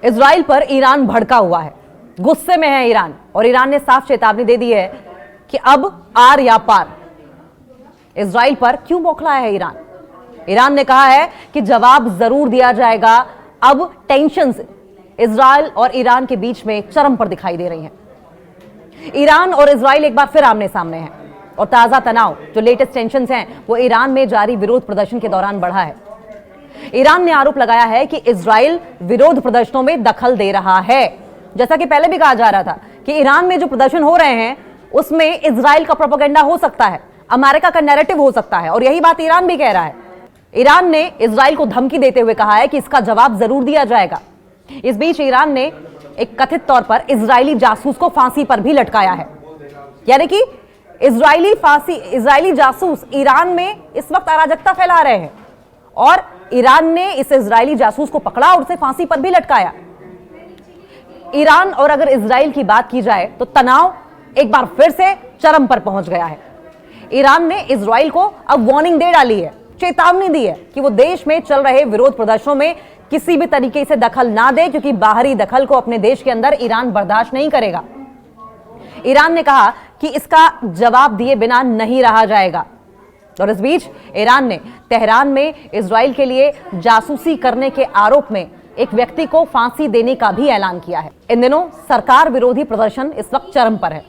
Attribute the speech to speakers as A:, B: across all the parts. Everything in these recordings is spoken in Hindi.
A: इजराइल पर ईरान भड़का हुआ है, गुस्से में है ईरान, और ईरान ने साफ चेतावनी दे दी है कि अब आर या पार। इजराइल पर क्यों बौखलाया है ईरान? ईरान ने कहा है कि जवाब जरूर दिया जाएगा। अब टेंशंस इजराइल और ईरान के बीच में चरम पर दिखाई दे रही हैं। ईरान और इजराइल एक बार फिर आमने सामने हैं और ताजा तनाव, जो लेटेस्ट टेंशंस हैं, वो ईरान में जारी विरोध प्रदर्शन के दौरान बढ़ा है। ईरान ने आरोप लगाया है कि इजराइल विरोध प्रदर्शनों में दखल दे रहा है। जैसा कि पहले भी कहा जा रहा था कि ईरान में जो प्रदर्शन हो रहे हैं उसमें इजराइल का प्रोपेगेंडा हो सकता है, अमेरिका का नैरेटिव हो सकता है, और यही बात ईरान भी कह रहा है। ईरान ने इजराइल को धमकी देते हुए कहा है कि इसका जवाब जरूर दिया जाएगा। इस बीच ईरान ने एक कथित तौर पर इजरायली जासूस को फांसी पर भी लटकाया है। यानी कि इजरायली जासूस ईरान में इस वक्त अराजकता फैला रहे हैं और ईरान ने इस इजरायली जासूस को पकड़ा और उसे फांसी पर भी लटकाया। ईरान और अगर इजराइल की बात की जाए तो तनाव एक बार फिर से चरम पर पहुंच गया है। ईरान ने इजराइल को अब वार्निंग दे डाली है, चेतावनी दी है कि वो देश में चल रहे विरोध प्रदर्शनों में किसी भी तरीके से दखल ना दे, क्योंकि बाहरी दखल को अपने देश के अंदर ईरान बर्दाश्त नहीं करेगा। ईरान ने कहा कि इसका जवाब दिए बिना नहीं रहा जाएगा। और इस बीच ईरान ने तेहरान में इजराइल के लिए जासूसी करने के आरोप में एक व्यक्ति को फांसी देने का भी ऐलान किया है। इन दिनों सरकार विरोधी प्रदर्शन इस वक्त चरम पर है।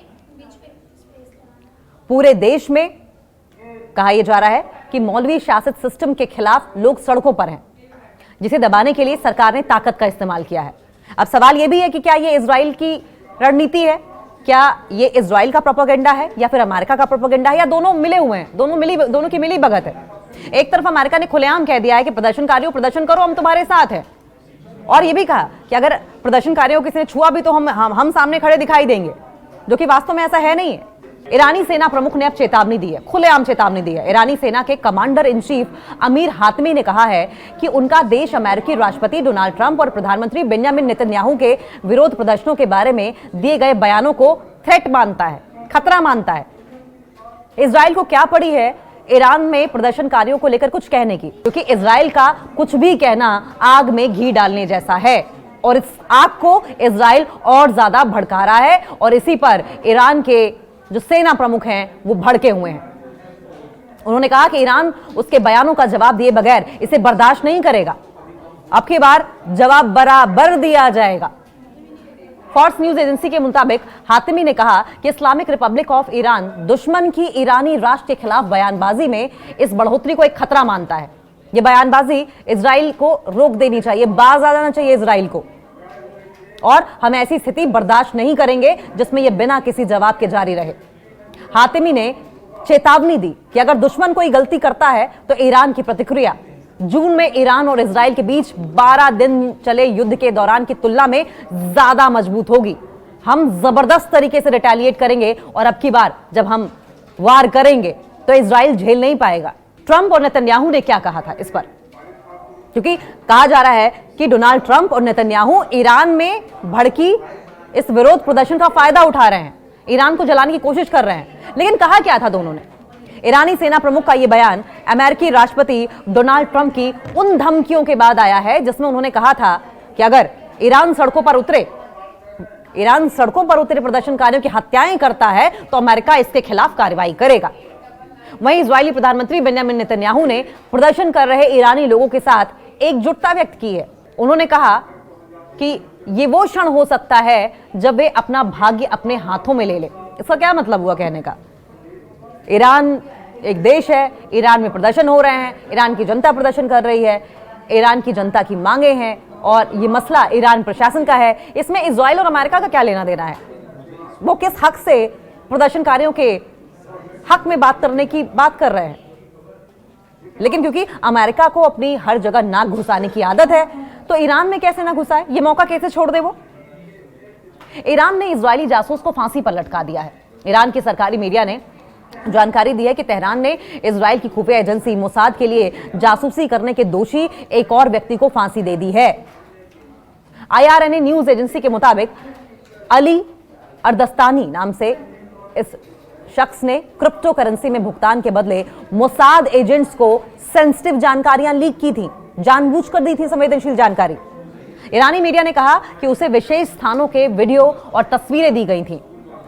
A: पूरे देश में कहा यह जा रहा है कि मौलवी शासित सिस्टम के खिलाफ लोग सड़कों पर हैं, जिसे दबाने के लिए सरकार ने ताकत का इस्तेमाल किया है। अब सवाल यह भी है कि क्या यह इजराइल की रणनीति है, क्या ये इजराइल का प्रोपेगेंडा है या फिर अमेरिका का प्रोपेगेंडा है, या दोनों मिले हुए हैं, दोनों की मिली भगत है। एक तरफ अमेरिका ने खुलेआम कह दिया है कि प्रदर्शनकारियों प्रदर्शन करो, हम तुम्हारे साथ हैं, और ये भी कहा कि अगर प्रदर्शनकारियों किसी ने छुआ भी तो हम सामने खड़े दिखाई देंगे, जो कि वास्तव में ऐसा है नहीं है। ईरानी सेना प्रमुख ने अब चेतावनी दी है, खुलेआम चेतावनी दी है। ईरानी सेना के कमांडर इन चीफ अमीर हातमी ने कहा है कि उनका देश अमेरिकी राष्ट्रपति डोनाल्ड ट्रंप और प्रधानमंत्री बेंजामिन नेतन्याहू के विरोध प्रदर्शनों के बारे में दिए गए बयानों को थ्रेट मानता है, खतरा मानता है। इजराइल को क्या पड़ी है ईरान में प्रदर्शनकारियों को लेकर कुछ कहने की, क्योंकि इजराइल का कुछ भी कहना आग में घी डालने जैसा है, और इस आग को इजराइल और ज्यादा भड़का रहा है, और इसी पर ईरान के जो सेना प्रमुख हैं वो भड़के हुए हैं। उन्होंने कहा कि ईरान उसके बयानों का जवाब दिए बगैर इसे बर्दाश्त नहीं करेगा। अब की बार जवाब बराबर दिया जाएगा। फॉक्स न्यूज एजेंसी के मुताबिक हातिमी ने कहा कि इस्लामिक रिपब्लिक ऑफ ईरान दुश्मन की ईरानी राष्ट्र के खिलाफ बयानबाजी में इस बढ़ोतरी को एक खतरा मानता है। यह बयानबाजी इजराइल को रोक देनी चाहिए, बाज आ जाना चाहिए इजराइल को, और हम ऐसी स्थिति बर्दाश्त नहीं करेंगे जिसमें यह बिना किसी जवाब के जारी रहे। हातिमी ने चेतावनी दी कि अगर दुश्मन कोई गलती करता है तो ईरान की प्रतिक्रिया जून में ईरान और इजराइल के बीच 12 दिन चले युद्ध के दौरान की तुलना में ज्यादा मजबूत होगी। हम जबरदस्त तरीके से रिटेलिएट करेंगे, और अब की बार जब हम वार करेंगे तो इजराइल झेल नहीं पाएगा। ट्रंप और नेतन्याहू ने क्या कहा था इस पर, क्योंकि कहा जा रहा है कि डोनाल्ड ट्रंप और नेतन्याहू ईरान में भड़की इस विरोध प्रदर्शन का फायदा उठा रहे हैं, ईरान को जलाने की कोशिश कर रहे हैं। लेकिन कहा क्या था दोनों ने? ईरानी सेना प्रमुख का यह बयान अमेरिकी राष्ट्रपति डोनाल्ड ट्रंप की उन धमकियों के बाद आया है जिसमें उन्होंने कहा था कि अगर ईरान सड़कों पर उतरे प्रदर्शनकारियों की हत्याएं करता है तो अमेरिका इसके खिलाफ कार्रवाई करेगा। वहीं इजरायली प्रधानमंत्री बेंजामिन नेतन्याहू ने प्रदर्शन कर रहे ईरानी लोगों के साथ एकजुटता व्यक्त की है। उन्होंने कहा कि ये वो क्षण हो सकता है जब वे अपना भाग्य अपने हाथों में ले ले। इसका क्या मतलब हुआ कहने का? ईरान एक देश है, ईरान में प्रदर्शन हो रहे हैं, ईरान की जनता प्रदर्शन कर रही है, ईरान की जनता की मांगे हैं, और ये मसला ईरान प्रशासन का है। इसमें इजराइल और अमेरिका का क्या लेना देना है? वो किस हक से प्रदर्शनकारियों के हक में बात करने की बात कर रहे हैं? लेकिन क्योंकि अमेरिका को अपनी हर जगह नाक घुसाने की आदत है, तो ईरान में कैसे ना घुसाए, ये मौका कैसे छोड़ दे वो? ईरान ने इजरायली जासूस को फांसी पर लटका दिया है। ईरान की सरकारी मीडिया ने जानकारी दी है कि तेहरान ने इजराइल की खुफिया एजेंसी मोसाद के लिए जासूसी करने के दोषी एक और व्यक्ति को फांसी दे दी है। IRNA न्यूज एजेंसी के मुताबिक अली अर्दस्तानी नाम से इस शख्स ने क्रिप्टो करेंसी में भुगतान के बदले मोसाद एजेंट्स को सेंसिटिव जानकारियां लीक की थी, जानबूझकर दी थी संवेदनशील जानकारी। ईरानी मीडिया ने कहा कि उसे विशेष स्थानों के वीडियो और तस्वीरें दी गई थीं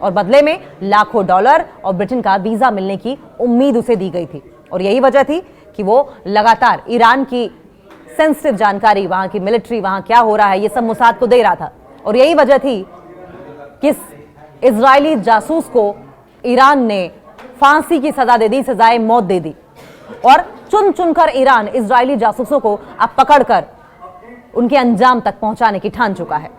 A: और बदले में लाखों डॉलर और ब्रिटेन का वीजा मिलने की उम्मीद उसे दी गई थी। और यही वजह थी कि वो लगातार ईरान की सेंसिटिव जानकारी, वहां की मिलिट्री, वहां क्या हो रहा है, ये सब मोसाद को दे रहा था। और यही वजह थी कि इजरायली जासूस को ईरान ने फांसी की सजा दे दी, सजाए मौत दे दी। और चुन चुनकर ईरान इजरायली जासूसों को अब पकड़कर उनके अंजाम तक पहुंचाने की ठान चुका है।